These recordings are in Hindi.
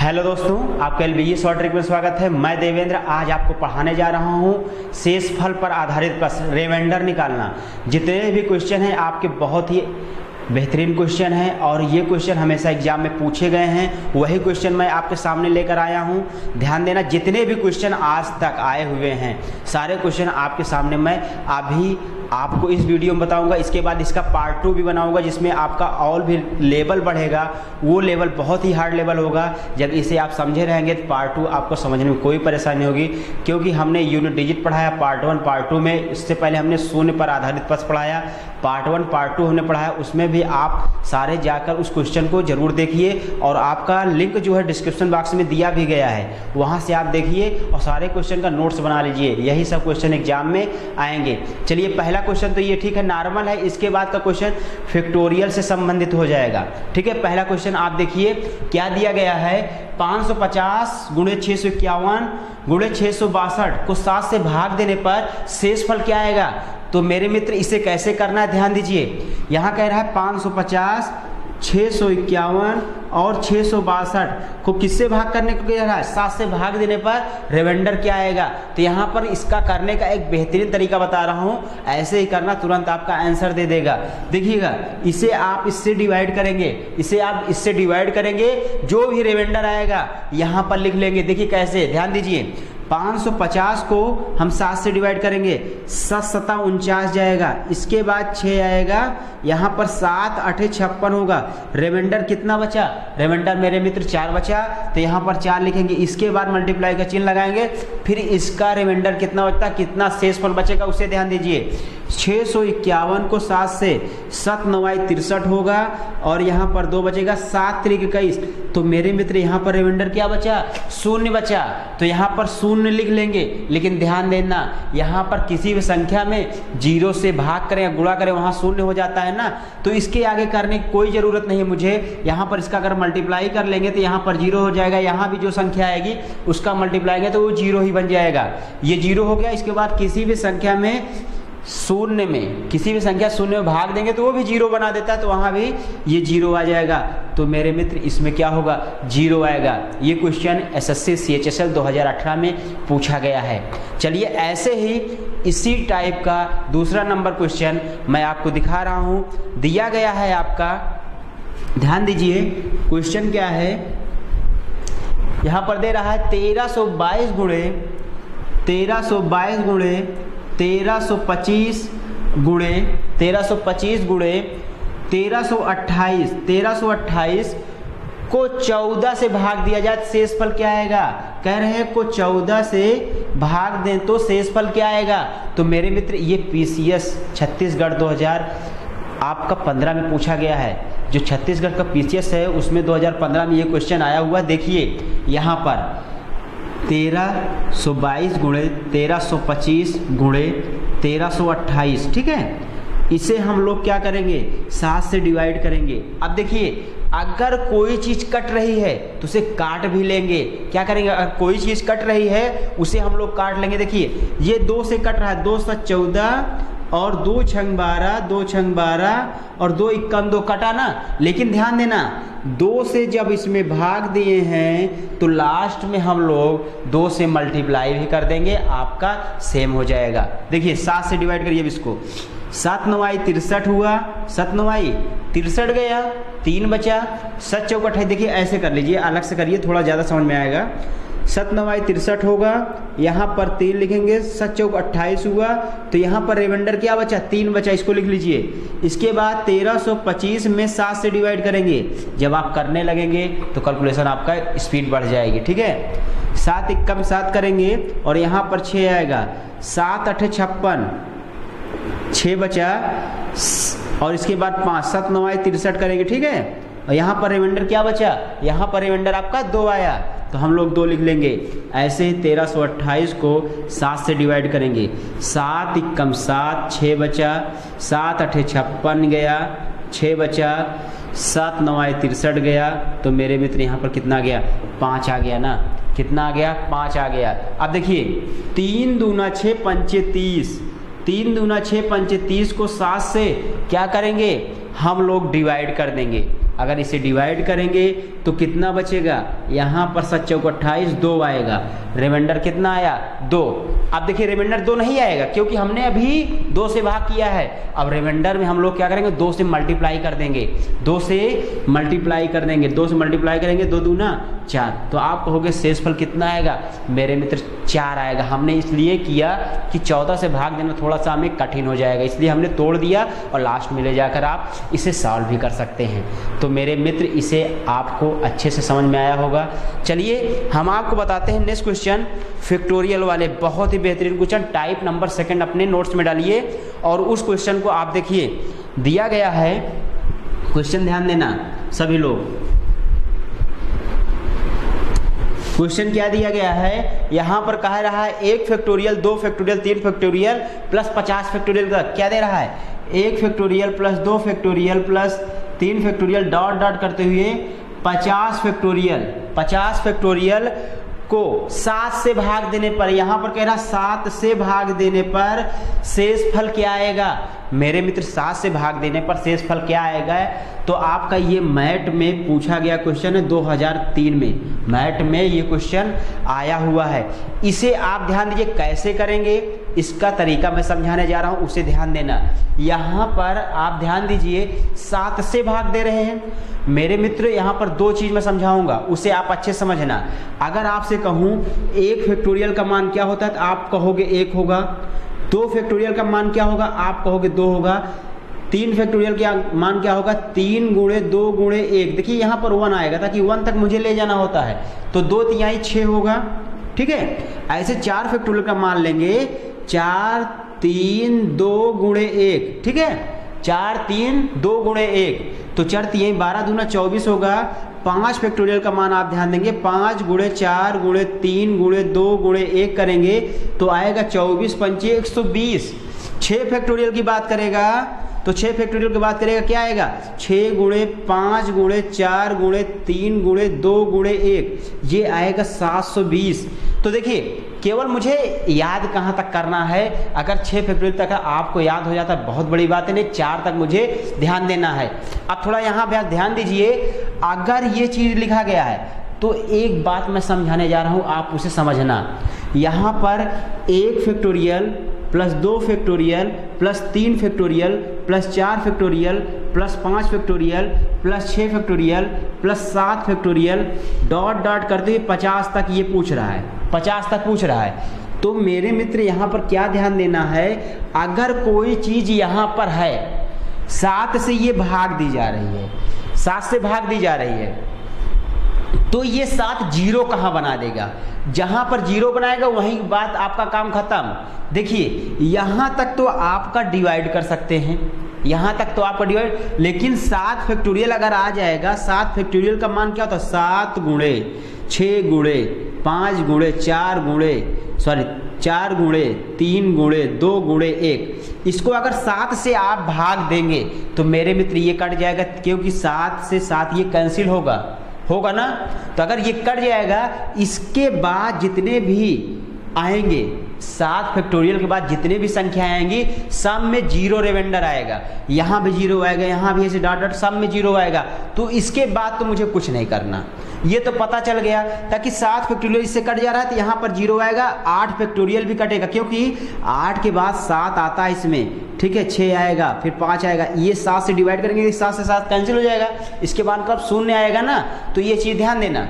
हेलो दोस्तों, आपका एलबीई शॉर्ट ट्रिक में स्वागत है। मैं देवेंद्र आज आपको पढ़ाने जा रहा हूं शेषफल पर आधारित प्रश्न, रिमाइंडर निकालना। जितने भी क्वेश्चन हैं आपके बहुत ही बेहतरीन क्वेश्चन है और ये क्वेश्चन हमेशा एग्जाम में पूछे गए हैं, वही क्वेश्चन मैं आपके सामने लेकर आया हूँ। ध्यान देना, जितने भी क्वेश्चन आज तक आए हुए हैं सारे क्वेश्चन आपके सामने मैं अभी आपको इस वीडियो में बताऊंगा। इसके बाद इसका पार्ट 2 भी बनाऊंगा जिसमें आपका और भी लेवल बढ़ेगा। वो लेवल बहुत ही हार्ड लेवल होगा। जब इसे आप समझे रहेंगे तो पार्ट 2 आपको समझने में कोई परेशानी होगी, क्योंकि हमने यूनिट डिजिट पढ़ाया पार्ट 1 पार्ट 2 में। इससे पहले हमने शून्य पर आधारित प्रश्न पढ़ाया, पार्ट 1 पार्ट 2 हमने पढ़ाया। उसमें भी आप सारे जाकर उस क्वेश्चन को जरूर देखिए और आपका लिंक जो है डिस्क्रिप्शन बॉक्स में दिया भी गया है, वहाँ से आप देखिए और सारे क्वेश्चन का नोट्स बना लीजिए। यही सब क्वेश्चन एग्जाम में आएंगे। चलिए, पहला क्वेश्चन तो ये ठीक है, नॉर्मल है। इसके बाद का क्वेश्चन फैक्टोरियल से संबंधित हो जाएगा। ठीक है, पहला क्वेश्चन आप देखिए क्या दिया गया है। 550 गुणे 651 गुणे 662 को 7 से भाग देने पर शेषफल क्या आएगा। तो मेरे मित्र इसे कैसे करना है ध्यान दीजिए। यहाँ कह रहा है 550, 651 और 662 को किससे भाग करने को कह रहा है, 7 से भाग देने पर रिमाइंडर क्या आएगा। तो यहाँ पर इसका करने का एक बेहतरीन तरीका बता रहा हूँ, ऐसे ही करना, तुरंत आपका आंसर दे देगा। देखिएगा, इसे आप इससे डिवाइड करेंगे, इसे आप इससे डिवाइड करेंगे, जो भी रिमाइंडर आएगा यहाँ पर लिख लेंगे। देखिए कैसे, ध्यान दीजिए। 550 को हम 7 से डिवाइड करेंगे, 7 7 49 जाएगा। इसके बाद 6 आएगा, यहाँ पर 7 8 56 होगा। रिमाइंडर कितना बचा, रिमाइंडर मेरे मित्र 4 बचा, तो यहाँ पर 4 लिखेंगे। इसके बाद मल्टीप्लाई का चिन्ह लगाएंगे, फिर इसका रिमाइंडर कितना बचता, कितना शेषफल बचेगा उसे ध्यान दीजिए। 651 को 7 से 7 9 63 होगा और यहाँ पर 2 बचेगा, 7 3 21। तो मेरे मित्र यहाँ पर रिमाइंडर क्या बचा, शून्य बचा। तो यहाँ पर शून्य लिख लेंगे, लेकिन ध्यान देना यहाँ पर किसी भी संख्या में 0 से भाग करें या गुणा करें वहाँ शून्य हो जाता है ना, तो इसके आगे करने की कोई ज़रूरत नहीं है मुझे। यहाँ पर इसका अगर मल्टीप्लाई कर लेंगे तो यहाँ पर 0 हो जाएगा, यहाँ भी जो संख्या आएगी उसका मल्टीप्लाई करेंगे तो वो 0 ही बन जाएगा। ये 0 हो गया। इसके बाद किसी भी संख्या में शून्य में, किसी भी संख्या शून्य में भाग देंगे तो वो भी 0 बना देता है, तो वहाँ भी ये 0 आ जाएगा। तो मेरे मित्र इसमें क्या होगा, 0 आएगा। ये क्वेश्चन एसएससी CHSL 2018 में पूछा गया है। चलिए, ऐसे ही इसी टाइप का दूसरा नंबर क्वेश्चन मैं आपको दिखा रहा हूँ। दिया गया है आपका, ध्यान दीजिए क्वेश्चन क्या है। यहाँ पर दे रहा है 1322 गुणे 1322 गुणे 1325 गुणे 1325 गुणे 1328 को 14 से भाग दिया जाए तो शेषफल क्या आएगा। कह रहे हैं को 14 से भाग दें तो शेषफल क्या आएगा। तो मेरे मित्र ये PCS छत्तीसगढ़ 2000 आपका 15 में पूछा गया है। जो छत्तीसगढ़ का PCS है उसमें 2015 में ये क्वेश्चन आया हुआ। देखिए यहाँ पर 1322 गुणे 1325 गुणे 1328, ठीक है। इसे हम लोग क्या करेंगे, 7 से डिवाइड करेंगे। अब देखिए, अगर कोई चीज कट रही है तो उसे काट भी लेंगे। क्या करेंगे, अगर कोई चीज कट रही है उसे हम लोग काट लेंगे। देखिए ये 2 से कट रहा है, 2 7 14 और 2 6 12 2 6 12 और 2 1 2 कटा ना। लेकिन ध्यान देना, 2 से जब इसमें भाग दिए हैं तो लास्ट में हम लोग 2 से मल्टीप्लाई भी कर देंगे, आपका सेम हो जाएगा। देखिए 7 से डिवाइड करिए इसको, 7 9 63 हुआ, 7 9 63 गया, 3 बचा, 7 4 28। देखिए ऐसे कर लीजिए, अलग से करिए, थोड़ा ज़्यादा समझ में आएगा। 7 9 63 होगा, यहाँ पर 3 लिखेंगे, 7 4 28 हुआ, तो यहाँ पर रिमाइंडर क्या बचा, 3 बचा, इसको लिख लीजिए। इसके बाद 1325 में 7 से डिवाइड करेंगे। जब आप करने लगेंगे तो कैलकुलेशन आपका स्पीड बढ़ जाएगी, ठीक है। 7 1 7 करेंगे और यहाँ पर 6 आएगा, 7 8 56, 6 बचा और इसके बाद 5 7 9 63 करेंगे, ठीक है। और यहाँ पर रिमाइंडर क्या बचा, यहाँ पर रिमाइंडर आपका 2 आया, तो हम लोग 2 लिख लेंगे। ऐसे ही 1328 को 7 से डिवाइड करेंगे, 7 1 7, 6 बचा, 7 8 56 गया, 6 बचा, 7 9 63 गया। तो मेरे मित्र यहाँ पर कितना गया, 5 आ गया ना। कितना आ गया, 5 आ गया। अब देखिए 3 दूना 6 पंचे 30, 3 दूना 6 पंचे 30 को 7 से क्या करेंगे, हम लोग डिवाइड कर देंगे। अगर इसे डिवाइड करेंगे तो कितना बचेगा, यहाँ पर 7 चौक 28, 2 आएगा। रिमाइंडर कितना आया, 2। अब देखिए रिमाइंडर 2 नहीं आएगा क्योंकि हमने अभी 2 से भाग किया है। अब रिमाइंडर में हम लोग क्या करेंगे, 2 से मल्टीप्लाई कर देंगे, 2 से मल्टीप्लाई कर देंगे, 2 से मल्टीप्लाई करेंगे, 2 दूना 4। तो आप कहोगे शेषफल कितना आएगा मेरे मित्र, 4 आएगा। हमने इसलिए किया कि 14 से भाग देना थोड़ा सा हमें कठिन हो जाएगा, इसलिए हमने तोड़ दिया और लास्ट में ले जाकर आप इसे सॉल्व भी कर सकते हैं। तो मेरे मित्र इसे आपको अच्छे से समझ में आया होगा। चलिए हम आपको बताते हैं नेक्स्ट क्वेश्चन, फैक्टोरियल वाले बहुत ही बेहतरीन क्वेश्चन, टाइप नंबर 2 अपने नोट्स में डालिए और उस क्वेश्चन को आप देखिए, दिया गया है क्वेश्चन, ध्यान देना सभी लोग। क्वेश्चन क्या दिया गया है, यहाँ पर कहा रहा है 1 factorial 2 factorial 3 factorial plus 50 factorial का क्या दे रहा है, 1 factorial plus 2 factorial plus 3 factorial dot dot करते हुए 50 फैक्टोरियल। 50 फैक्टोरियल को 7 से भाग देने पर, यहाँ पर कह रहा 7 से भाग देने पर शेषफल क्या आएगा मेरे मित्र, 7 से भाग देने पर शेषफल क्या आएगा। तो आपका ये मैट में पूछा गया क्वेश्चन है, 2003 में मैट में ये क्वेश्चन आया हुआ है। इसे आप ध्यान दीजिए कैसे करेंगे, इसका तरीका मैं समझाने जा रहा हूँ, उसे ध्यान देना। यहाँ पर आप ध्यान दीजिए 7 से भाग दे रहे हैं मेरे मित्र। यहाँ पर 2 चीज़ मैं समझाऊंगा, उसे आप अच्छे समझना। अगर आपसे कहूँ 1 फैक्टोरियल का मान क्या होता है तो आप कहोगे 1 होगा। 2 फैक्टोरियल का मान क्या होगा, आप कहोगे 2 होगा। 3 फैक्टोरियल का मान क्या होगा, 3 गुणे 2 गुणे 1। देखिए यहाँ पर 1 आएगा, ताकि 1 तक मुझे ले जाना होता है, तो 2 तिहाई 6 होगा, ठीक है। ऐसे 4 फैक्टोरियल का मान लेंगे, 4 3 2 गुणे 1, ठीक है। 4 3 2 गुणे 1, तो 4 तिहाई 12 दूना 24 होगा। 5 फैक्टोरियल का मान आप ध्यान देंगे, 5 गुणे 4 गुणे 3 गुणे 2 गुणे 1 करेंगे तो आएगा 24 पंचे 120। 6 फैक्टोरियल की बात करेगा तो 6 फैक्टोरियल की बात करेगा क्या आएगा, 6 गुणे 5 गुणे 4 गुणे 3 गुणे 2 गुणे 1, ये आएगा 720। तो देखिए केवल मुझे याद कहाँ तक करना है, अगर 6 फैक्टोरियल तक आपको याद हो जाता है बहुत बड़ी बात है, नहीं 4 तक मुझे ध्यान देना है। अब थोड़ा यहाँ पे ध्यान दीजिए, अगर ये चीज़ लिखा गया है तो एक बात मैं समझाने जा रहा हूँ, आप उसे समझना। यहाँ पर 1 factorial plus 2 factorial plus 3 factorial plus 4 factorial plus 5 factorial plus 6 factorial plus 7 factorial dot dot करते हुए 50 तक ये पूछ रहा है, 50 तक पूछ रहा है। तो मेरे मित्र यहाँ पर क्या ध्यान देना है, अगर कोई चीज़ यहाँ पर है 7 से ये भाग दी जा रही है, 7 से भाग दी जा रही है, तो ये 7 जीरो कहाँ बना देगा, जहां पर जीरो बनाएगा वहीं बात आपका काम खत्म। देखिए यहां तक तो आपका डिवाइड कर सकते हैं, यहां तक तो आपका डिवाइड, लेकिन 7 फैक्टोरियल अगर आ जाएगा, 7 फैक्टोरियल का मान क्या होता है, 7 गुणे 6 गुणे 5 गुणे 4 गुणे 4 गुणे 3 गुणे 2 गुणे 1, इसको अगर 7 से आप भाग देंगे तो मेरे मित्र ये कट जाएगा, क्योंकि 7 से 7 ये कैंसिल होगा ना। तो अगर ये कट जाएगा, इसके बाद जितने भी आएंगे 7 फैक्टोरियल के बाद जितने भी संख्या आएंगी सब में जीरो रिमाइंडर आएगा, यहाँ भी जीरो आएगा, यहाँ भी ऐसे डॉट डॉट सब में जीरो आएगा। तो इसके बाद तो मुझे कुछ नहीं करना, ये तो पता चल गया। ताकि 7 फैक्टोरियल इससे कट जा रहा है तो यहाँ पर जीरो आएगा, 8 फैक्टोरियल भी कटेगा, क्योंकि 8 के बाद 7 आता है इसमें, ठीक है, 6 आएगा फिर 5 आएगा, ये 7 से डिवाइड करेंगे, 7 से 7 कैंसिल हो जाएगा, इसके बाद कब 0 आएगा ना। तो ये चीज़ ध्यान देना।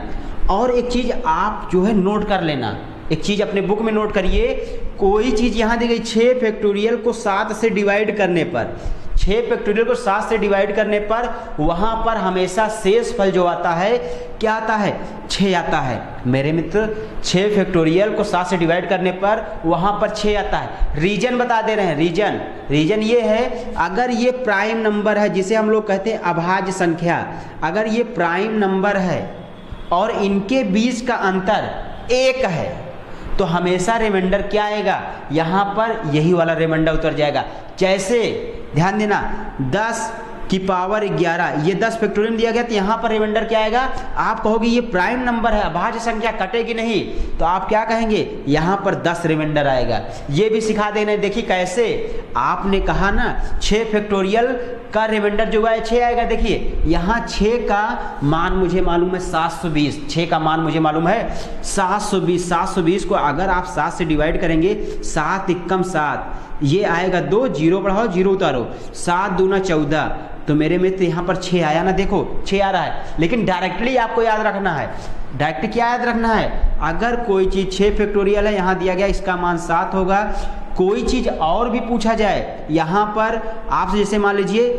और एक चीज़ आप जो है नोट कर लेना, एक चीज़ अपने बुक में नोट करिए, कोई चीज़ यहाँ दी गई 6 फैक्टोरियल को 7 से डिवाइड करने पर, 6 फैक्टोरियल को 7 से डिवाइड करने पर वहाँ पर हमेशा शेषफल जो आता है क्या आता है, 6 आता है मेरे मित्र। 6 फैक्टोरियल को 7 से डिवाइड करने पर वहाँ पर 6 आता है। रीजन बता दे रहे हैं, रीजन ये है, अगर ये प्राइम नंबर है जिसे हम लोग कहते हैं अभाज्य संख्या, अगर ये प्राइम नंबर है और इनके बीच का अंतर 1 है तो हमेशा रिमाइंडर क्या आएगा, यहाँ पर यही वाला रिमाइंडर उतर जाएगा। जैसे ध्यान देना 10 की पावर 11, ये 10 फैक्टोरियल दिया गया, तो यहाँ पर रिमाइंडर क्या आएगा? आप कहोगे ये प्राइम नंबर है, अभाज्य संख्या कटेगी नहीं, तो आप क्या कहेंगे? यहाँ पर 10 रिमाइंडर आएगा। ये भी सिखा देना, देखिए कैसे। आपने कहा ना 6 फैक्टोरियल का रिमाइंडर जो है 6 आएगा। देखिए यहाँ 6 का मान मुझे मालूम है 720, 6 का मान मुझे मालूम है 720। 720 को अगर आप 7 से डिवाइड करेंगे, 7 एकम 7, ये आएगा 2, 0 बढ़ाओ 0 उतारो, 7 दूना 14, तो मेरे मित्र यहाँ पर 6 आया ना, देखो 6 आ रहा है। लेकिन डायरेक्टली आपको याद रखना है, डायरेक्ट क्या याद रखना है? अगर कोई चीज़ 6 फैक्टोरियल है, यहाँ दिया गया इसका मान 7 होगा, कोई चीज़ और भी पूछा जाए यहाँ पर आपसे, जैसे मान लीजिए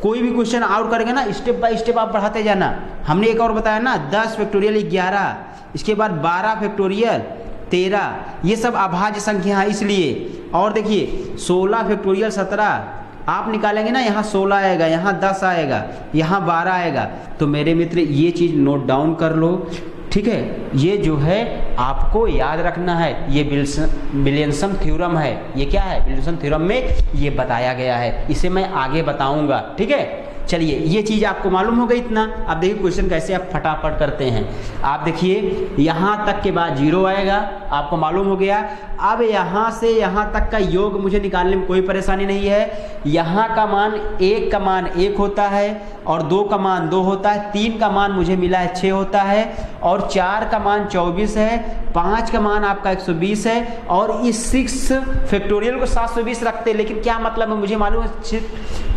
कोई भी क्वेश्चन और करेंगे ना, स्टेप बाय स्टेप आप बढ़ाते जाना। हमने एक और बताया ना 10 फैक्टोरियल 11, इसके बाद 12 फैक्टोरियल 13, ये सब अभाज्य संख्या है इसलिए। और देखिए 16 फैक्टोरियल 17, आप निकालेंगे ना, यहाँ 16 आएगा, यहाँ 10 आएगा, यहाँ 12 आएगा। तो मेरे मित्र ये चीज़ नोट डाउन कर लो, ठीक है। ये जो है आपको याद रखना है, ये विलियमसन थ्योरम है। ये क्या है? विलियमसन थ्योरम में ये बताया गया है, इसे मैं आगे बताऊंगा, ठीक है। चलिए ये चीज़ आपको मालूम हो गई इतना। अब देखिए क्वेश्चन कैसे आप फटाफट करते हैं। आप देखिए यहाँ तक के बाद 0 आएगा, आपको मालूम हो गया। अब यहाँ से यहाँ तक का योग मुझे निकालने में कोई परेशानी नहीं है। यहाँ का मान 1 का मान 1 होता है, और 2 का मान 2 होता है, 3 का मान मुझे मिला है 6 होता है, और 4 का मान 24 है, 5 का मान आपका 120 है, और इस 6 फैक्टोरियल को 720 रखते हैं। लेकिन क्या मतलब है मुझे मालूम है,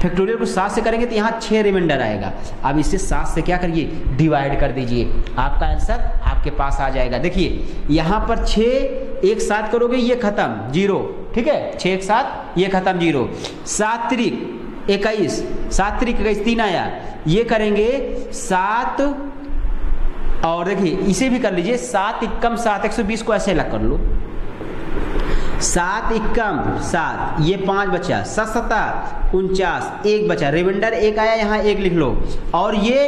फैक्टोरियल को 7 से करेंगे तो यहाँ 6 रिमाइंडर आएगा। अब इसे 7 से क्या करिए? डिवाइड कर दीजिए, आपका आंसर आपके पास आ जाएगा। देखिए यहाँ पर 6 एक साथ करोगे, ये खत्म 0, ठीक है। 6 एक साथ, ये खत्म 0। 7 त्रिक 21, 7 त्रिक 21, 3 आया, ये करेंगे 7, और देखिए इसे भी कर लीजिए 7 एकम 7, 120 को ऐसे अलग कर लो, 7 एकम 7, ये 5 बचा, 7 7 49, 1 बचा, रिमाइंडर 1 आया, यहाँ 1 लिख लो, और ये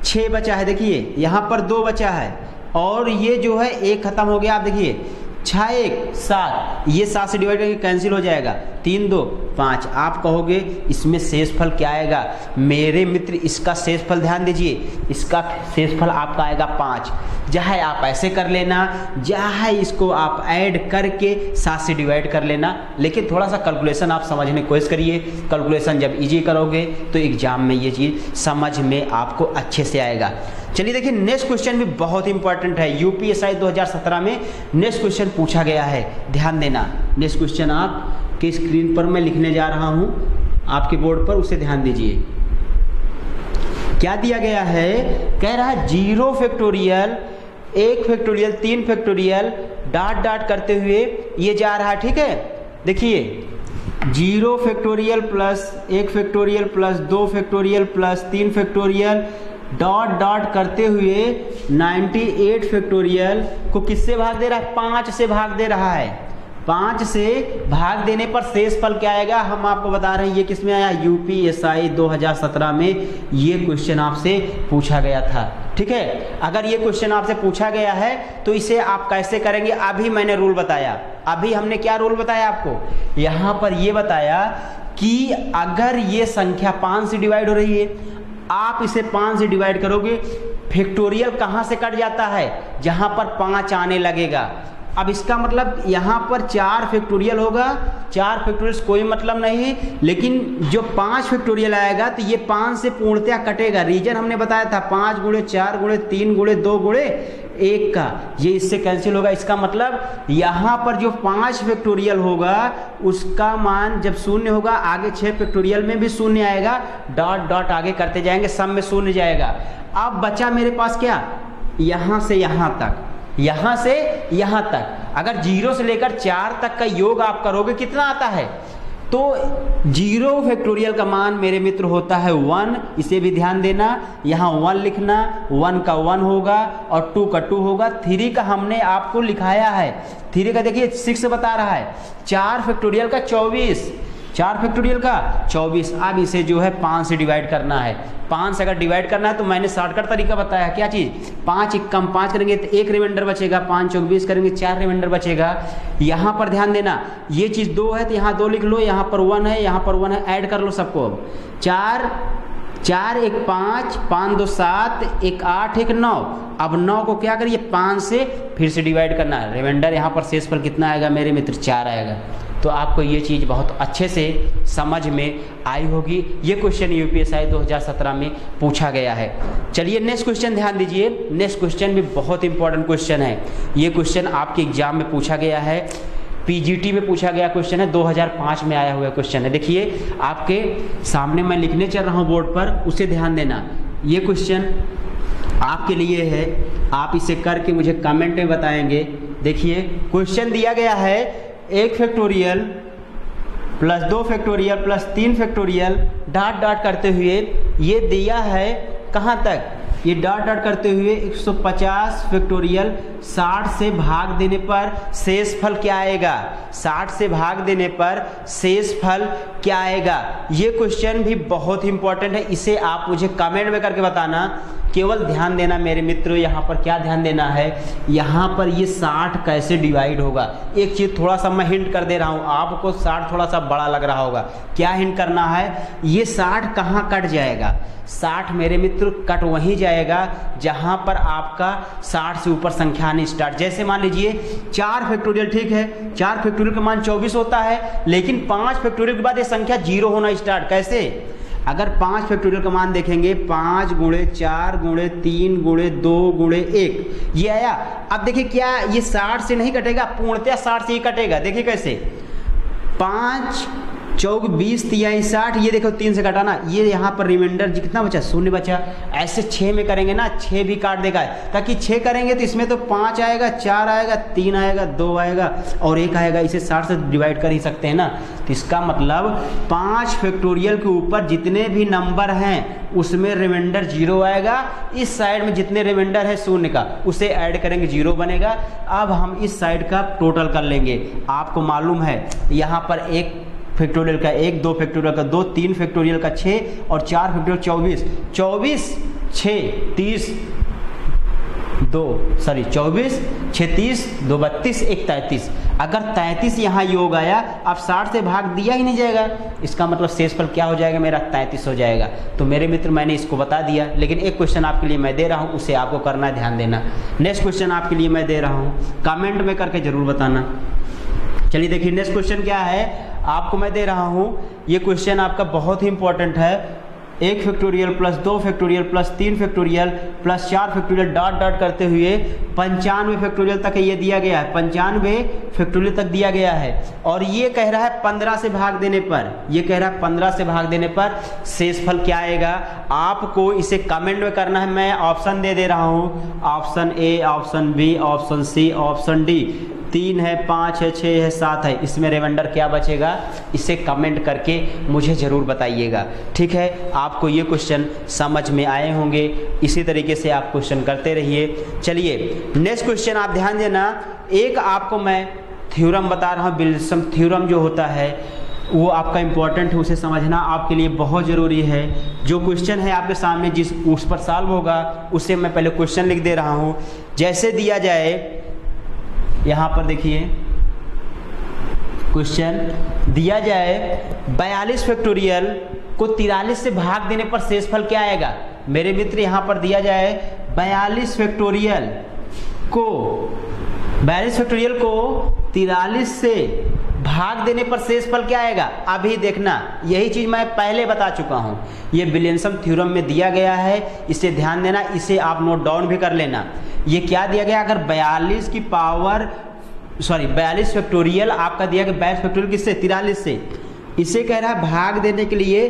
6 बचा है, देखिए यहाँ पर 2 बचा है, और ये जो है 1 खत्म हो गया। आप देखिए 6 1 7, ये 7 से डिवाइड करके कैंसिल हो जाएगा, 3 2 5। आप कहोगे इसमें शेषफल क्या आएगा? मेरे मित्र इसका शेषफल ध्यान दीजिए, इसका शेषफल आपका आएगा 5। चाहे आप ऐसे कर लेना, चाहे इसको आप ऐड करके 7 से डिवाइड कर लेना, लेकिन थोड़ा सा कैलकुलेशन आप समझने की कोशिश करिए। कैलकुलेशन जब इजी करोगे तो एग्जाम में ये चीज़ समझ में आपको अच्छे से आएगा। चलिए देखिए नेक्स्ट क्वेश्चन भी बहुत इंपॉर्टेंट है, यूपीएससी 2017 में नेक्स्ट क्वेश्चन पूछा गया है, ध्यान देना। नेक्स्ट क्वेश्चन आपके स्क्रीन पर मैं लिखने जा रहा हूं, आपके बोर्ड पर, उसे ध्यान दीजिए। क्या दिया गया है? कह रहा है 0 factorial 1 factorial 3 factorial dot dot करते हुए ये जा रहा है, ठीक है। देखिए 0 factorial plus 1 factorial plus 2 factorial plus 3 factorial dot dot करते हुए 98 फैक्टोरियल को किससे भाग दे रहा है? 5 से भाग दे रहा है। 5 से भाग देने पर शेषफल क्या आएगा? हम आपको बता रहे हैं, ये किसमें आया? यूपीएससी 2017 में ये क्वेश्चन आपसे पूछा गया था, ठीक है। अगर ये क्वेश्चन आपसे पूछा गया है तो इसे आप कैसे करेंगे? अभी मैंने रूल बताया, अभी हमने क्या रूल बताया आपको? यहाँ पर ये बताया कि अगर ये संख्या 5 से डिवाइड हो रही है, आप इसे 5 से डिवाइड करोगे, फैक्टोरियल कहाँ से कट जाता है? जहाँ पर 5 आने लगेगा। अब इसका मतलब यहाँ पर 4 फैक्टोरियल होगा, 4 फैक्टोरियल कोई मतलब नहीं, लेकिन जो 5 फैक्टोरियल आएगा तो ये 5 से पूर्णतया कटेगा। रीजन हमने बताया था 5 गुणे 4 गुणे 3 गुणे 2 गुणे 1 का, ये इससे कैंसिल होगा। इसका मतलब यहाँ पर जो 5 फैक्टोरियल होगा उसका मान जब 0 होगा, आगे 6 फैक्टोरियल में भी 0 आएगा, डॉट डॉट आगे करते जाएंगे, सब में 0 जाएगा। अब बचा मेरे पास क्या? यहाँ से यहाँ तक, यहाँ से यहाँ तक। अगर 0 से लेकर 4 तक का योग आप करोगे कितना आता है? तो 0 फैक्टोरियल का मान मेरे मित्र होता है 1, इसे भी ध्यान देना। यहाँ 1 लिखना, 1 का 1 होगा और 2 का 2 होगा। 3 का हमने आपको लिखाया है, 3 का देखिए 6 बता रहा है। 4 फैक्टोरियल का 24, 4 फैक्टोरियल का 24। अब इसे जो है 5 से डिवाइड करना है। 5 से अगर डिवाइड करना है तो मैंने शॉर्टकट तरीका बताया, क्या चीज़, 5 एकम 5 करेंगे तो 1 रिमाइंडर बचेगा, 5 चौक 20 करेंगे 4 रिमाइंडर बचेगा। यहाँ पर ध्यान देना, ये चीज़ 2 है तो यहाँ 2 लिख लो, यहाँ पर 1 है, यहाँ पर 1 है, ऐड कर लो सबको। अब 4 1 5 5 2 7 1 8 1 9। अब 9 को क्या करिए 5 से फिर से डिवाइड करना है। रिमाइंडर यहाँ पर शेषफल कितना आएगा मेरे मित्र, 4 आएगा। तो आपको ये चीज़ बहुत अच्छे से समझ में आई होगी। ये क्वेश्चन यूपीएससी 2017 में पूछा गया है। चलिए नेक्स्ट क्वेश्चन ध्यान दीजिए। नेक्स्ट क्वेश्चन भी बहुत इंपॉर्टेंट क्वेश्चन है। ये क्वेश्चन आपके एग्जाम में पूछा गया है, पीजीटी में पूछा गया क्वेश्चन है, 2005 में आया हुआ क्वेश्चन है। देखिए आपके सामने मैं लिखने चल रहा हूँ बोर्ड पर, उसे ध्यान देना। ये क्वेश्चन आपके लिए है, आप इसे करके मुझे कमेंट में बताएंगे। देखिए क्वेश्चन दिया गया है 1 factorial plus 2 factorial plus 3 factorial dot dot करते हुए ये दिया है कहाँ तक, ये डॉट डॉट करते हुए 150 फैक्टोरियल 60 से भाग देने पर शेषफल क्या आएगा, 60 से भाग देने पर शेषफल क्या आएगा। ये क्वेश्चन भी बहुत इंपॉर्टेंट है, इसे आप मुझे कमेंट में करके बताना। केवल ध्यान देना मेरे मित्रों, यहाँ पर क्या ध्यान देना है, यहाँ पर ये 60 कैसे डिवाइड होगा। एक चीज़ थोड़ा सा मैं हिंट कर दे रहा हूँ, आपको 60 थोड़ा सा बड़ा लग रहा होगा। क्या हिंट करना है, ये 60 कहाँ कट जाएगा, 60 मेरे मित्र कट वहीं जाएगा जहाँ पर आपका 60 से ऊपर संख्या आनी स्टार्ट। जैसे मान लीजिए 4 फैक्टोरियल, ठीक है, 4 फैक्टोरियल का मान 24 होता है, लेकिन 5 फैक्टोरियल के बाद ये संख्या 0 होना स्टार्ट। कैसे, अगर 5 फैक्टोरियल का मान देखेंगे 5 गुणे 4 गुणे 3 गुणे 2 गुणे 1 ये आया। अब देखिए क्या ये 60 से नहीं कटेगा, पूर्णतः 60 से ही कटेगा। देखिए कैसे, 5 चौक 20 3 60, ये देखो 3 से कटाना, ये यहाँ पर रिमाइंडर कितना बचा, 0 बचा। ऐसे 6 में करेंगे ना, 6 भी काट देगा, ताकि 6 करेंगे तो इसमें तो 5 आएगा, 4 आएगा, 3 आएगा, 2 आएगा और 1 आएगा। इसे 60 से डिवाइड कर ही सकते हैं ना। तो इसका मतलब 5 फैक्टोरियल के ऊपर जितने भी नंबर हैं उसमें रिमाइंडर 0 आएगा। इस साइड में जितने रिमाइंडर है 0 का उसे ऐड करेंगे 0 बनेगा। अब हम इस साइड का टोटल कर लेंगे। आपको मालूम है यहाँ पर 1 फैक्टोरियल का 1, 2 फैक्टोरियल का 2, 3 फैक्टोरियल का 6 और 4 फैक्टोरियल 24। 24 6 30 2 सॉरी 24 6 30 2 32 1 33। अगर 33 यहाँ योग आया, अब 60 से भाग दिया ही नहीं जाएगा, इसका मतलब शेषफल क्या हो जाएगा मेरा, 33 हो जाएगा। तो मेरे मित्र मैंने इसको बता दिया, लेकिन एक क्वेश्चन आपके लिए मैं दे रहा हूँ, उसे आपको करना है, ध्यान देना। नेक्स्ट क्वेश्चन आपके लिए मैं दे रहा हूँ, कमेंट में करके जरूर बताना। चलिए देखिए नेक्स्ट क्वेश्चन क्या है आपको मैं दे रहा हूँ। ये क्वेश्चन आपका बहुत ही इंपॉर्टेंट है। 1 factorial plus 2 factorial plus 3 factorial plus 4 factorial dot dot करते हुए 95 फैक्टोरियल तक ये दिया गया है, 95 फैक्टोरियल तक दिया गया है। और ये कह रहा है 15 से भाग देने पर, ये कह रहा है 15 से भाग देने पर शेषफल क्या आएगा। आपको इसे कमेंट में करना है। मैं ऑप्शन दे रहा हूँ, option A, option B, option C, option D. 3 है, 5 है, 6 है, 7 है, इसमें रिमाइंडर क्या बचेगा, इसे कमेंट करके मुझे ज़रूर बताइएगा। ठीक है, आपको ये क्वेश्चन समझ में आए होंगे, इसी तरीके से आप क्वेश्चन करते रहिए। चलिए नेक्स्ट क्वेश्चन आप ध्यान देना। एक आपको मैं थ्योरम बता रहा हूँ, विल्सन थ्योरम जो होता है वो आपका इम्पोर्टेंट है, उसे समझना आपके लिए बहुत ज़रूरी है। जो क्वेश्चन है आपके सामने जिस उस पर सॉल्व होगा उसे मैं पहले क्वेश्चन लिख दे रहा हूँ। जैसे दिया जाए, यहाँ पर देखिए क्वेश्चन दिया जाए 42 फैक्टोरियल को 43 से भाग देने पर शेषफल क्या आएगा। मेरे मित्र यहाँ पर दिया जाए 42 फैक्टोरियल को 43 से भाग देने पर शेषफल क्या आएगा। अभी देखना, यही चीज मैं पहले बता चुका हूँ, ये विलियमसन थ्योरम में दिया गया है, इसे ध्यान देना, इसे आप नोट डाउन भी कर लेना। ये क्या दिया गया, अगर 42 फैक्टोरियल आपका दिया गया, 22 फैक्टोरियल किससे, 43 से, इसे कह रहा है भाग देने के लिए।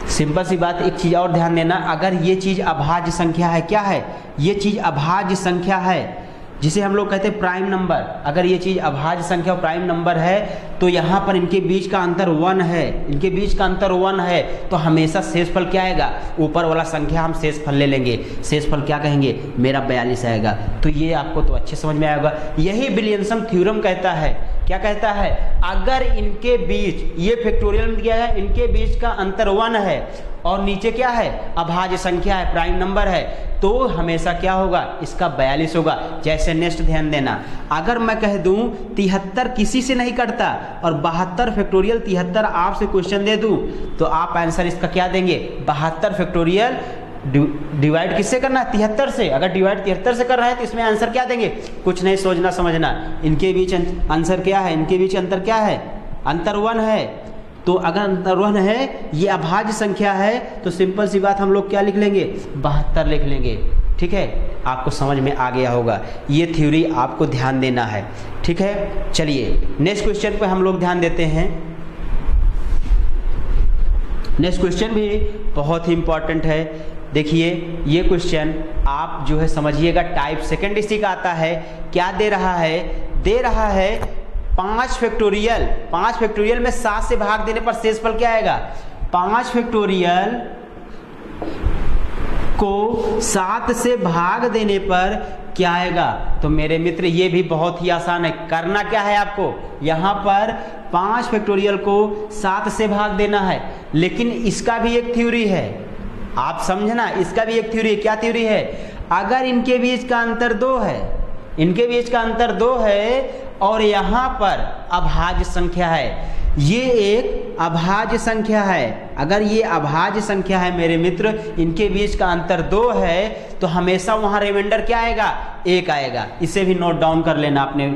सिंपल सी बात, एक चीज और ध्यान देना, अगर ये चीज अभाज्य संख्या है, क्या है ये चीज, अभाज्य संख्या है, जिसे हम लोग कहते हैं प्राइम नंबर। अगर ये चीज अभाज्य संख्या और प्राइम नंबर है तो यहाँ पर इनके बीच का अंतर 1 है, इनके बीच का अंतर 1 है, तो हमेशा शेषफल क्या आएगा, ऊपर वाला संख्या हम शेषफल ले लेंगे, शेषफल क्या कहेंगे, मेरा 42 आएगा। तो ये आपको तो अच्छे समझ में आएगा। यही विलियमसन थ्योरम कहता है क्या कहता है, अगर इनके बीच, ये फैक्टोरियल में दिया है, इनके बीच का अंतर 1 है और नीचे क्या है, अभाज्य संख्या है, प्राइम नंबर है, तो हमेशा क्या होगा, इसका 42 होगा। जैसे नेक्स्ट ध्यान देना, अगर मैं कह दूं 73 किसी से नहीं कटता और 72 फैक्टोरियल 73 आपसे क्वेश्चन दे दूं, तो आप आंसर इसका क्या देंगे, 72 फैक्टोरियल डिवाइड किससे करना है, 73 से। अगर डिवाइड 73 से कर रहे हैं तो इसमें आंसर क्या देंगे, कुछ नहीं सोचना समझना, इनके बीच आंसर क्या है, इनके बीच अंतर क्या है, अंतर 1 है। तो अगर अंतर 1 है, ये अभाज्य संख्या है, तो सिंपल सी बात हम लोग क्या लिख लेंगे, 72 लिख लेंगे। ठीक है, आपको समझ में आ गया होगा, ये थ्योरी आपको ध्यान देना है। ठीक है, चलिए नेक्स्ट क्वेश्चन पे हम लोग ध्यान देते हैं। नेक्स्ट क्वेश्चन भी बहुत ही इंपॉर्टेंट है। देखिए ये क्वेश्चन आप जो है समझिएगा, टाइप सेकंड इसी का आता है। क्या दे रहा है, दे रहा है 5 फैक्टोरियल, 5 फैक्टोरियल में 7 से भाग देने पर शेषफल क्या आएगा, 5 फैक्टोरियल को 7 से भाग देने पर क्या आएगा। तो मेरे मित्र ये भी बहुत ही आसान है। करना क्या है आपको, यहाँ पर 5 फैक्टोरियल को 7 से भाग देना है, लेकिन इसका भी एक थ्योरी है, आप समझना, इसका भी एक थ्योरी है। क्या थ्योरी है, अगर इनके बीच का अंतर 2 है, इनके बीच का अंतर 2 है और यहाँ पर अभाज्य संख्या है, ये एक अभाज्य संख्या है, अगर ये अभाज्य संख्या है मेरे मित्र, इनके बीच का अंतर 2 है, तो हमेशा वहाँ रिमाइंडर क्या आएगा, 1 आएगा। इसे भी नोट डाउन कर लेना अपने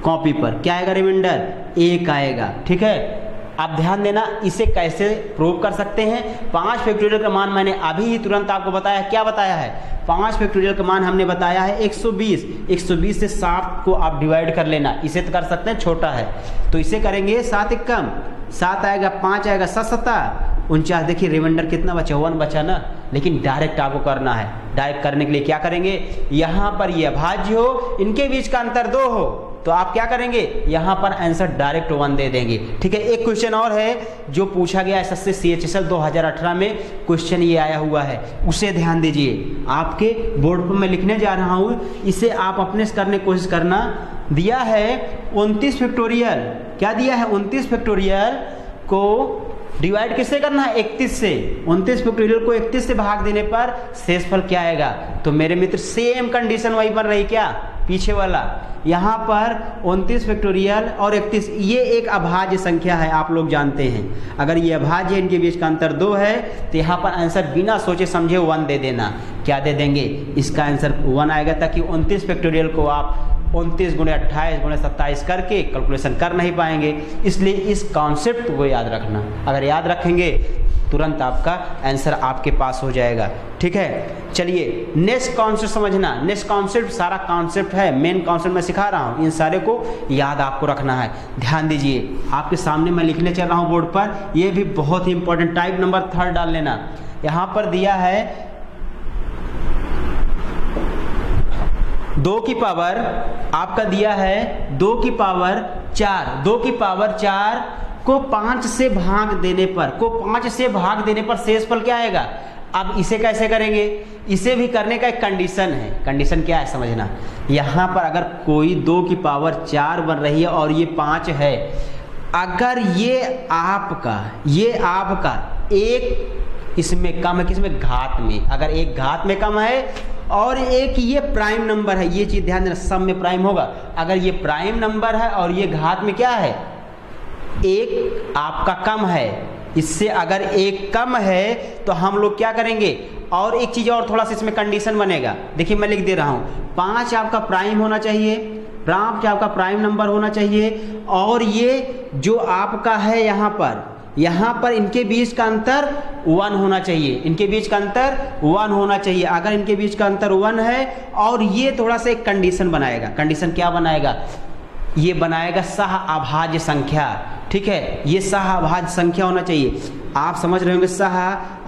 कॉपी पर, क्या आएगा रिमाइंडर, 1 आएगा। ठीक है, आप ध्यान देना, इसे कैसे प्रूव कर सकते हैं। 5 फैक्टोरियल का मान मैंने अभी ही तुरंत आपको बताया, क्या बताया है, 5 फैक्टोरियल का मान हमने बताया है 120। 120 से 7 को आप डिवाइड कर लेना, इसे तो कर सकते हैं, छोटा है तो इसे करेंगे 7 एक कम 7 आएगा, 5 आएगा, 7 7 49। देखिए रिमाइंडर कितना बचा, 1 बचा ना, लेकिन डायरेक्ट आपको करना है। डायरेक्ट करने के लिए क्या करेंगे, यहाँ पर ये अभाज्य हो, इनके बीच का अंतर 2 हो, तो आप क्या करेंगे, यहाँ पर आंसर डायरेक्ट 1 दे देंगे। ठीक है, एक क्वेश्चन और है जो पूछा गया एसएससी CHSL 2018 में, क्वेश्चन ये आया हुआ है, उसे ध्यान दीजिए। आपके बोर्ड पर मैं लिखने जा रहा हूँ, इसे आप अपने से करने की कोशिश करना। दिया है 29 फैक्टोरियल, क्या दिया है, 29 फैक्टोरियल को डिवाइड किससे करना है, 31 से। 29 फैक्टोरियल को 31 से भाग देने पर शेषफल क्या आएगा। तो मेरे मित्र सेम कंडीशन वही बन रही, क्या, पीछे वाला। यहाँ पर 29 फैक्टोरियल और 31, ये एक अभाज्य संख्या है, आप लोग जानते हैं। अगर ये अभाज्य है, इनके बीच का अंतर 2 है, तो यहाँ पर आंसर बिना सोचे समझे 1 दे देना। क्या दे देंगे, इसका आंसर 1 आएगा, ताकि 29 फैक्टोरियल को आप 29 × 28 × 27 करके कैलकुलेशन कर नहीं पाएंगे। इसलिए इस कॉन्सेप्ट को याद रखना, अगर याद रखेंगे तुरंत आपका आंसर आपके पास हो जाएगा। ठीक है, चलिए नेक्स्ट कॉन्सेप्ट समझना। नेक्स्ट कॉन्सेप्ट सारा कॉन्सेप्ट है, मेन कॉन्सेप्ट मैं सिखा रहा हूँ, इन सारे को याद आपको रखना है। ध्यान दीजिए, आपके सामने मैं लिखने चल रहा हूँ बोर्ड पर, ये भी बहुत ही इंपॉर्टेंट, टाइप नंबर 3 डाल लेना। यहाँ पर दिया है 2 की पावर, आपका दिया है 2 की पावर 4, 2 की पावर 4 को 5 से भाग देने पर, को 5 से भाग देने पर शेषफल क्या आएगा। अब इसे कैसे करेंगे, इसे भी करने का एक कंडीशन है। कंडीशन क्या है समझना, यहाँ पर अगर कोई 2 की पावर 4 बन रही है और ये 5 है, अगर ये आपका एक इसमें कम है, किसमें, घात में, अगर एक घात में कम है और एक ये प्राइम नंबर है, ये चीज ध्यान देना, सब में प्राइम होगा। अगर ये प्राइम नंबर है और ये घात में क्या है, एक आपका कम है, इससे अगर एक कम है तो हम लोग क्या करेंगे। और एक चीज और थोड़ा सा इसमें कंडीशन बनेगा, देखिए मैं लिख दे रहा हूँ, 5 आपका प्राइम होना चाहिए, 5 आपका प्राइम नंबर होना चाहिए, और ये जो आपका है यहाँ पर इनके बीच का अंतर 1 होना चाहिए, इनके बीच का अंतर 1 होना चाहिए। अगर इनके बीच का अंतर 1 है और ये थोड़ा सा एक कंडीशन बनाएगा, कंडीशन क्या बनाएगा, ये बनाएगा सह अभाज्य संख्या। ठीक है, ये सह अभाज्य संख्या होना चाहिए। आप समझ रहे होंगे सह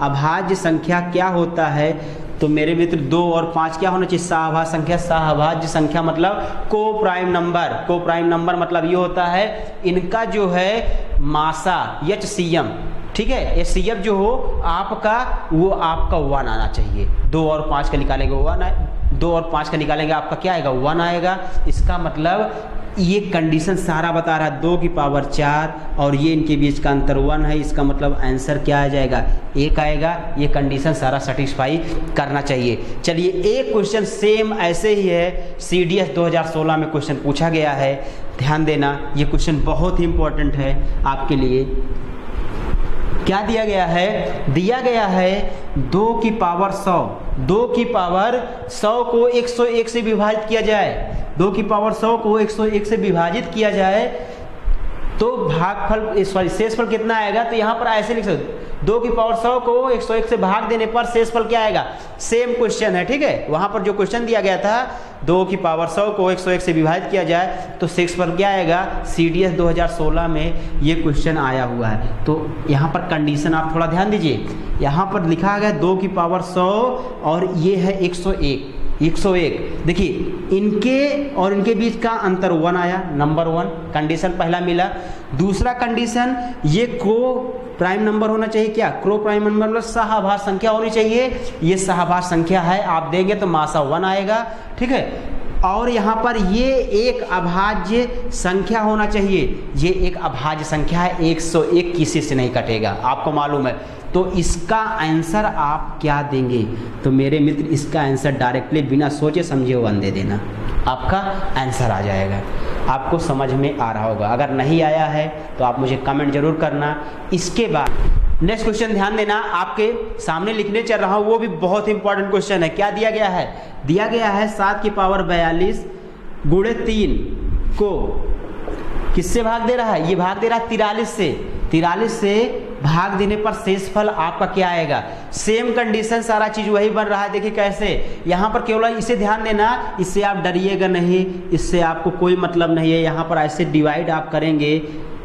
अभाज्य संख्या क्या होता है, तो मेरे मित्र 2 और 5 क्या होना चाहिए, सहअभाज्य संख्या। सहअभाज्य संख्या मतलब को प्राइम नंबर, को प्राइम नंबर मतलब ये होता है इनका जो है मासा HCM, ठीक है, HCF जो हो आपका, वो आपका 1 आना चाहिए। 2 और 5 का निकालेंगे 1 आए, 2 और 5 का निकालेंगे आपका क्या आएगा, 1 आएगा। इसका मतलब ये कंडीशन सारा बता रहा है 2 की पावर 4 और ये इनके बीच का अंतर 1 है, इसका मतलब आंसर क्या आ जाएगा 1 आएगा। ये कंडीशन सारा सेटिस्फाई करना चाहिए। चलिए एक क्वेश्चन सेम ऐसे ही है, CDS 2016 में क्वेश्चन पूछा गया है, ध्यान देना ये क्वेश्चन बहुत ही इंपॉर्टेंट है आपके लिए। क्या दिया गया है? दिया गया है 2 की पावर 100, 2 की पावर 100 को 101 से विभाजित किया जाए, 2 की पावर 100 को 101 से विभाजित किया जाए तो भागफल सॉरी शेषफल कितना आएगा? तो यहाँ पर ऐसे लिख सकते 2 की पावर 100 को 101 से भाग देने पर शेषफल क्या आएगा? सेम क्वेश्चन है, ठीक है। वहाँ पर जो क्वेश्चन दिया गया था 2 की पावर 100 को 101 से विभाजित किया जाए तो शेषफल क्या आएगा? CDS 2016 में ये क्वेश्चन आया हुआ है। तो यहाँ पर कंडीशन आप थोड़ा ध्यान दीजिए, यहाँ पर लिखा गया 2 की पावर 100 और ये है 101। देखिए इनके और इनके बीच का अंतर 1 आया, नंबर 1 कंडीशन पहला मिला। दूसरा कंडीशन ये क्रो प्राइम नंबर होना चाहिए। क्या क्रो प्राइम नंबर मतलब सहभाज्य संख्या होनी चाहिए, ये सहभाज्य संख्या है, आप देंगे तो मासा 1 आएगा, ठीक है। और यहाँ पर ये एक अभाज्य संख्या होना चाहिए, ये एक अभाज्य संख्या है, 101 किसी से नहीं कटेगा, आपको मालूम है। तो इसका आंसर आप क्या देंगे? तो मेरे मित्र इसका आंसर डायरेक्टली बिना सोचे समझे 1 दे देना, आपका आंसर आ जाएगा। आपको समझ में आ रहा होगा, अगर नहीं आया है तो आप मुझे कमेंट जरूर करना। इसके बाद नेक्स्ट क्वेश्चन ध्यान देना, आपके सामने लिखने चल रहा हूँ, वो भी बहुत इंपॉर्टेंट क्वेश्चन है। क्या दिया गया है? दिया गया है 7 की पावर 42 गुणे 3 को किससे भाग दे रहा है? ये भाग दे रहा है 43 से भाग देने पर शेषफल आपका क्या आएगा? सेम कंडीशन, सारा चीज वही बन रहा है। देखिए कैसे, यहाँ पर केवल इसे ध्यान देना, इससे आप डरिएगा नहीं, इससे आपको कोई मतलब नहीं है। यहाँ पर ऐसे डिवाइड आप करेंगे,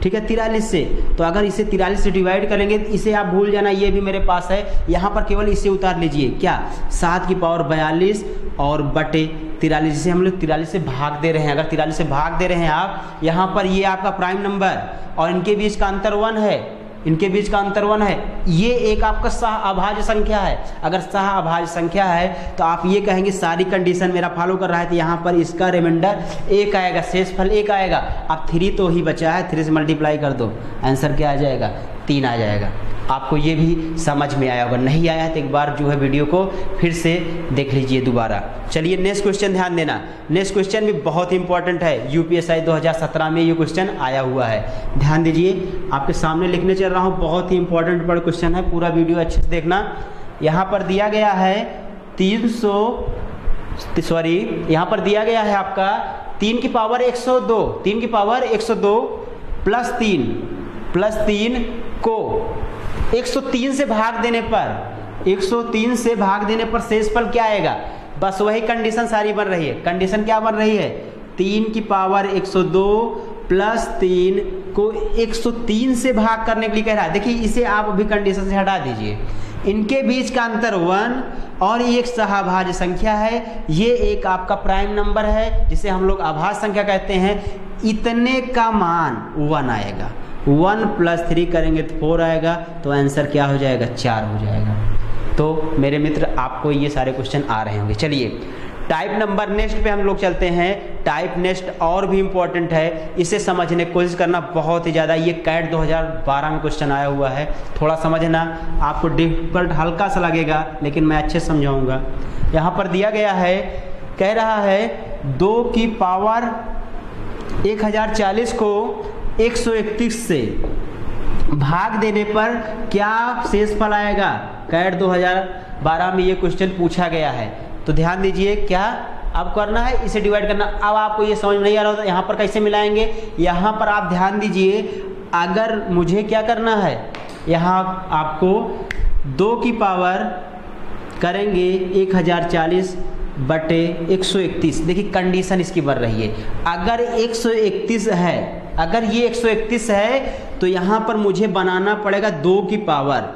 ठीक है, 43 से। तो अगर इसे 43 से डिवाइड करेंगे, इसे आप भूल जाना, ये भी मेरे पास है। यहाँ पर केवल इसे उतार लीजिए, क्या 7 की पावर 42 और बटे 43, जिसे हम लोग 43 से भाग दे रहे हैं। अगर 43 से भाग दे रहे हैं आप, यहाँ पर ये आपका प्राइम नंबर और इनके बीच का अंतर 1 है, इनके बीच का अंतर 1 है। ये एक आपका सहअभाज्य संख्या है। अगर सहअभाज्य संख्या है तो आप ये कहेंगे सारी कंडीशन मेरा फॉलो कर रहा है, तो यहाँ पर इसका रिमाइंडर 1 आएगा, शेषफल 1 आएगा। अब 3 तो ही बचा है, 3 से मल्टीप्लाई कर दो, आंसर क्या आ जाएगा? 3 आ जाएगा। आपको ये भी समझ में आया होगा, नहीं आया तो एक बार जो है वीडियो को फिर से देख लीजिए दोबारा। चलिए नेक्स्ट क्वेश्चन ध्यान देना, नेक्स्ट क्वेश्चन भी बहुत इंपॉर्टेंट है, UPSI 2017 में ये क्वेश्चन आया हुआ है। ध्यान दीजिए, आपके सामने लिखने चल रहा हूँ, बहुत ही इंपॉर्टेंट बड़ा क्वेश्चन है, पूरा वीडियो अच्छे से देखना। यहाँ पर दिया गया है 300 यहाँ पर दिया गया है आपका 3 की पावर 102, 3 की पावर 102 प्लस 3 को 103 से भाग देने पर 103 से भाग देने पर शेषफल क्या आएगा? बस वही कंडीशन सारी बन रही है। कंडीशन क्या बन रही है? 3 की पावर 102 प्लस 3 को 103 से भाग करने के लिए कह रहा है। देखिए इसे आप अभी कंडीशन से हटा दीजिए, इनके बीच का अंतर 1 और ये एक सहभाज्य संख्या है, ये एक आपका प्राइम नंबर है जिसे हम लोग अभाज्य संख्या कहते हैं। इतने का मान 1 आएगा, 1 प्लस 3 करेंगे तो 4 आएगा, तो आंसर क्या हो जाएगा? 4 हो जाएगा। तो मेरे मित्र आपको ये सारे क्वेश्चन आ रहे होंगे। चलिए टाइप नंबर नेक्स्ट पे हम लोग चलते हैं। टाइप नेक्स्ट और भी इम्पोर्टेंट है, इसे समझने की कोशिश करना बहुत ही ज़्यादा। ये कैट 2012 में क्वेश्चन आया हुआ है, थोड़ा समझना, आपको डिफिकल्ट हल्का सा लगेगा लेकिन मैं अच्छे समझाऊंगा। यहाँ पर दिया गया है, कह रहा है 2 की पावर 1040 को 131 से भाग देने पर क्या शेषफल आएगा? कैट 2012 में ये क्वेश्चन पूछा गया है। तो ध्यान दीजिए, क्या अब करना है? इसे डिवाइड करना। अब आपको ये समझ में नहीं आ रहा होता यहाँ पर कैसे मिलाएंगे? यहाँ पर आप ध्यान दीजिए, अगर मुझे क्या करना है, यहाँ आपको 2 की पावर करेंगे 1040 बटे 131। देखिए कंडीशन इसकी बन रही है, अगर 131 है, अगर ये 131 है तो यहाँ पर मुझे बनाना पड़ेगा 2 की पावर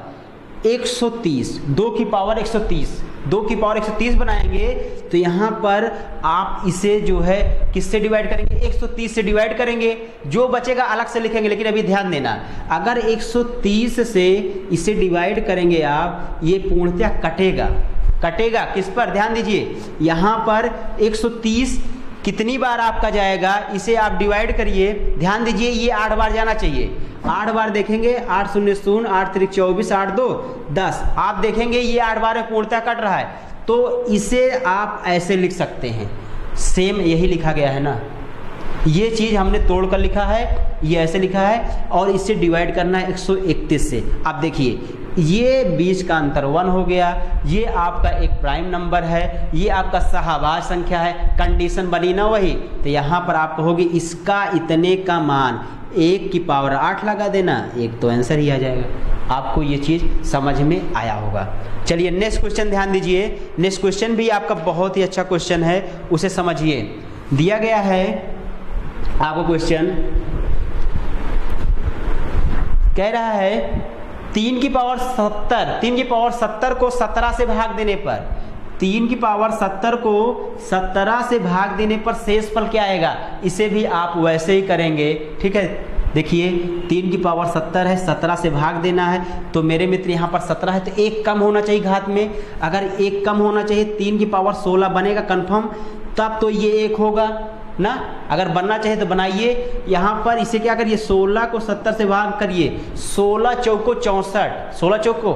130, 2 की पावर 130, 2 की पावर 130 बनाएंगे तो यहाँ पर आप इसे जो है किससे डिवाइड करेंगे? 130 से डिवाइड करेंगे, जो बचेगा अलग से लिखेंगे। लेकिन अभी ध्यान देना, अगर 130 से इसे डिवाइड करेंगे आप, ये पूर्णतः कटेगा। किस पर? ध्यान दीजिए, यहाँ पर 130 कितनी बार आपका जाएगा, इसे आप डिवाइड करिए। ध्यान दीजिए, ये 8 बार जाना चाहिए। 8 बार देखेंगे, 8 शून्य शून्य, 8 त्रिक 24, 8 2 10। आप देखेंगे ये 8 बार में पूर्णतः कट रहा है, तो इसे आप ऐसे लिख सकते हैं। सेम यही लिखा गया है ना, ये चीज़ हमने तोड़ कर लिखा है, ये ऐसे लिखा है, और इससे डिवाइड करना है 131 से। आप देखिए ये बीच का अंतर 1 हो गया, ये आपका एक प्राइम नंबर है, ये आपका शाहबाज संख्या है, कंडीशन बनी ना वही। तो यहाँ पर आप कहोगे इसका इतने का मान 1 की पावर 8 लगा देना, एक तो आंसर ही आ जाएगा। आपको ये चीज़ समझ में आया होगा। चलिए नेक्स्ट क्वेश्चन ध्यान दीजिए। नेक्स्ट क्वेश्चन भी आपका बहुत ही अच्छा क्वेश्चन है, उसे समझिए। दिया गया है आपको क्वेश्चन, कह रहा है 3 की पावर 70, 3 की पावर 70 को 17 से भाग देने पर, 3 की पावर 70 को 17 से भाग देने पर शेषफल क्या आएगा। इसे भी आप वैसे ही करेंगे, ठीक है। देखिए 3 की पावर 70 है, 17 से भाग देना है, तो मेरे मित्र यहाँ पर 17 है, तो 1 कम होना चाहिए घात में। अगर 1 कम होना चाहिए, 3 की पावर 16 बनेगा कन्फर्म, तब तो ये 1 होगा ना। अगर बनना चाहिए तो बनाइए। यहाँ पर इसे क्या करिए, 16 को 70 से भाग करिए, 16 चौको 64, 16 चौको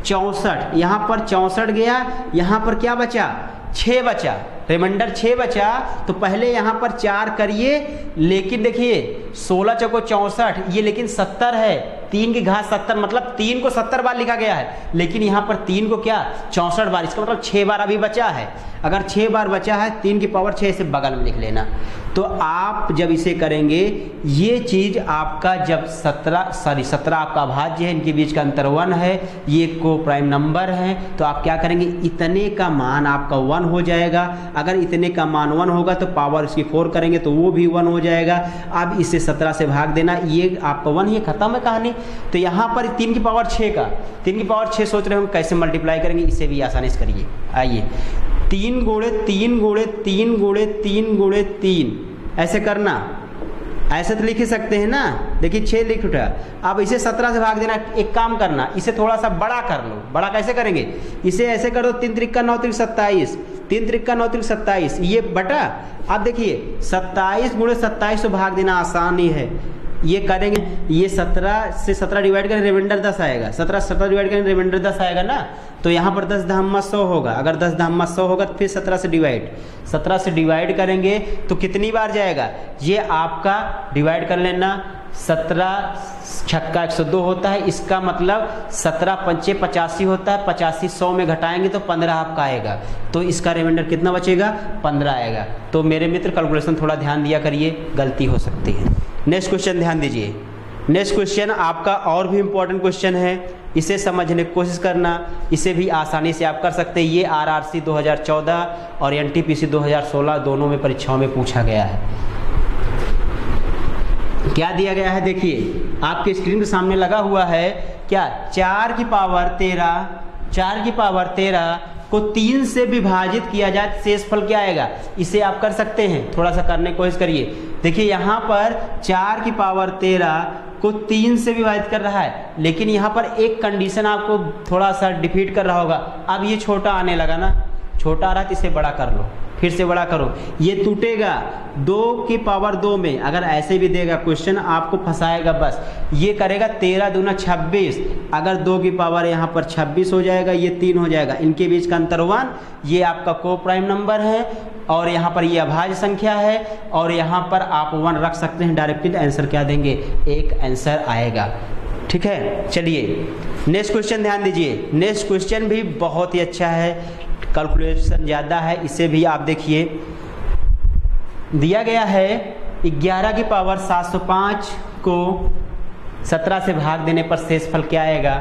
64, यहाँ पर 64 गया, यहाँ पर क्या बचा, 6 बचा, रिमाइंडर 6 बचा। तो पहले यहाँ पर 4 करिए, लेकिन देखिए 16 चौको 64, ये लेकिन 70 है, 3 की घात 70, मतलब 3 को 70 बार लिखा गया है, लेकिन यहाँ पर 3 को क्या 64 बार, इसका मतलब 6 बार अभी बचा है। अगर 6 बार बचा है, 3 की पावर 6 से बगल में लिख लेना। तो आप जब इसे करेंगे, ये चीज़ आपका जब 17 आपका अभाज्य है, इनके बीच का अंतर 1 है, ये को प्राइम नंबर है, तो आप क्या करेंगे, इतने का मान आपका 1 हो जाएगा। अगर इतने का मान 1 होगा तो पावर इसकी 4 करेंगे तो वो भी 1 हो जाएगा। अब इसे 17 से भाग देना, ये आपका 1, ये खत्म है कहानी। तो यहाँ पर 3 की पावर 6 का, 3 की पावर 6 सोच रहे हो कैसे मल्टीप्लाई करेंगे, इसे भी आसानी से करिए। आइए 3 गुणे 3 गुणे 3 गुणे 3 गुणे 3, ऐसे करना, ऐसे तो लिख ही सकते हैं ना। देखिए 6 लिख उठा, अब इसे 17 से भाग देना। एक काम करना, इसे थोड़ा सा बड़ा कर लो। बड़ा कैसे करेंगे, इसे ऐसे कर दो, 3 त्रिक 9 त्रिक 27, 3 त्रिक 9 त्रिक 27, ये बटा। अब देखिए 27 गुणे 27 से भाग देना आसान ही है, ये करेंगे। ये 17 से 17 डिवाइड करें, रिमाइंडर 10 आएगा, 17 से 17 डिवाइड करें, रिमाइंडर 10 आएगा ना। तो यहाँ पर 10 धामा 100 होगा। अगर 10 धामा 100 होगा तो फिर 17 से डिवाइड करेंगे तो कितनी बार जाएगा, ये आपका डिवाइड कर लेना। 17 छक्का 102 होता है, इसका मतलब 17 पंचे 85 होता है, 85 100 में घटाएंगे तो 15 आपका आएगा। तो इसका रिमाइंडर कितना बचेगा, 15 आएगा। तो मेरे मित्र कैलकुलेशन थोड़ा ध्यान दिया करिए, गलती हो सकती है। नेक्स्ट क्वेश्चन ध्यान दीजिए। नेक्स्ट क्वेश्चन आपका और भी इम्पोर्टेंट क्वेश्चन है, इसे समझने की कोशिश करना, इसे भी आसानी से आप कर सकते हैं। ये RRC 2014 और NTPC 2016 दोनों में परीक्षाओं में पूछा गया है। क्या दिया गया है, देखिए आपके स्क्रीन के सामने लगा हुआ है, क्या 4 की पावर 13 को 3 से विभाजित किया जाए, शेषफल क्या आएगा। इसे आप कर सकते हैं, थोड़ा सा करने की कोशिश करिए। देखिए यहाँ पर 4 की पावर 13 को 3 से विभाजित कर रहा है, लेकिन यहाँ पर एक कंडीशन आपको थोड़ा सा डिफीट कर रहा होगा। अब ये छोटा आने लगा ना, छोटा आ रहा है तो इसे बड़ा कर लो, फिर से बड़ा करो, ये टूटेगा 2 की पावर 2 में। अगर ऐसे भी देगा क्वेश्चन आपको फंसाएगा बस। ये करेगा 13 दूना 26, अगर 2 की पावर यहाँ पर 26 हो जाएगा, ये 3 हो जाएगा, इनके बीच का अंतर 1। ये आपका को प्राइम नंबर है और यहाँ पर ये अभाज्य संख्या है, और यहाँ पर आप 1 रख सकते हैं डायरेक्टली। आंसर क्या देंगे, 1 आंसर आएगा। ठीक है, चलिए नेक्स्ट क्वेश्चन ध्यान दीजिए। नेक्स्ट क्वेश्चन भी बहुत ही अच्छा है, कैलकुलेशन ज़्यादा है, इसे भी आप देखिए। दिया गया है 11 की पावर 705 को 17 से भाग देने पर शेषफल क्या आएगा।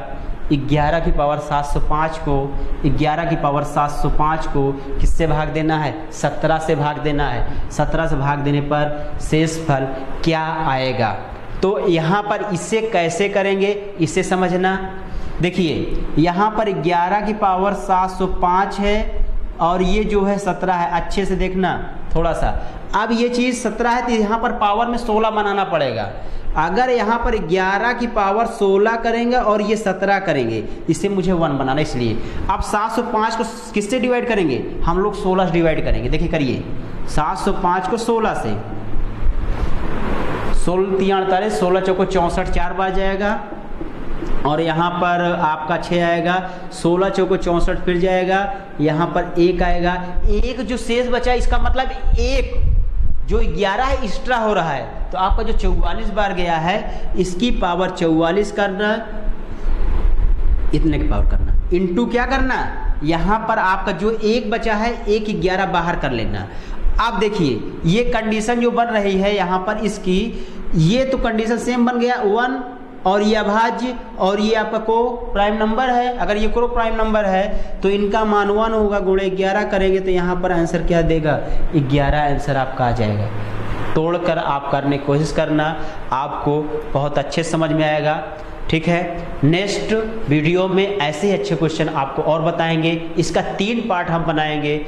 11 की पावर 705 को 11 की पावर 705 को किससे भाग देना है, 17 से भाग देना है। 17 से भाग देने पर शेषफल क्या आएगा। तो यहाँ पर इसे कैसे करेंगे, इसे समझना। देखिए यहाँ पर 11 की पावर 705 है और ये जो है 17 है, अच्छे से देखना थोड़ा सा। अब ये चीज़ 17 है तो यहाँ पर पावर में 16 बनाना पड़ेगा। अगर यहाँ पर 11 की पावर 16 करेंगे और ये 17 करेंगे, इससे मुझे 1 बनाना, इसलिए अब 705 को किससे डिवाइड करेंगे, हम लोग 16 से डिवाइड करेंगे। देखिए करिए, 705 को 16 से, 16 3 48, 16 चौको 64, 4 बार जाएगा और यहाँ पर आपका 6 आएगा, 16 चौको 64 फिर जाएगा, यहाँ पर 1 आएगा। एक जो शेष बचा इसका मतलब एक जो 11 है एक्स्ट्रा हो रहा है, तो आपका जो 44 बार गया है इसकी पावर 44 करना, इतने की पावर करना, इनटू क्या करना, यहाँ पर आपका जो एक बचा है 1 11 बाहर कर लेना। अब देखिए ये कंडीशन जो बन रही है यहाँ पर इसकी, ये तो कंडीशन सेम बन गया 1, और ये अभाज्य और ये आपका को प्राइम नंबर है। अगर ये को प्राइम नंबर है तो इनका मान 1 होगा, गुणे 11 करेंगे तो यहाँ पर आंसर क्या देगा, 11 आंसर आपका आ जाएगा। तोड़कर आप करने की कोशिश करना, आपको बहुत अच्छे समझ में आएगा। ठीक है, नेक्स्ट वीडियो में ऐसे ही अच्छे क्वेश्चन आपको और बताएंगे, इसका 3 पार्ट हम बनाएंगे।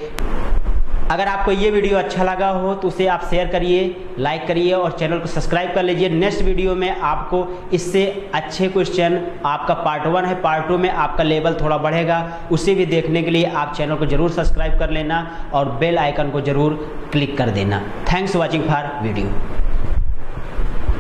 अगर आपको ये वीडियो अच्छा लगा हो तो उसे आप शेयर करिए, लाइक करिए और चैनल को सब्सक्राइब कर लीजिए। नेक्स्ट वीडियो में आपको इससे अच्छे क्वेश्चन, आपका पार्ट 1 है, पार्ट 2 में आपका लेवल थोड़ा बढ़ेगा, उसे भी देखने के लिए आप चैनल को जरूर सब्सक्राइब कर लेना और बेल आइकन को जरूर क्लिक कर देना। Thanks watching for video.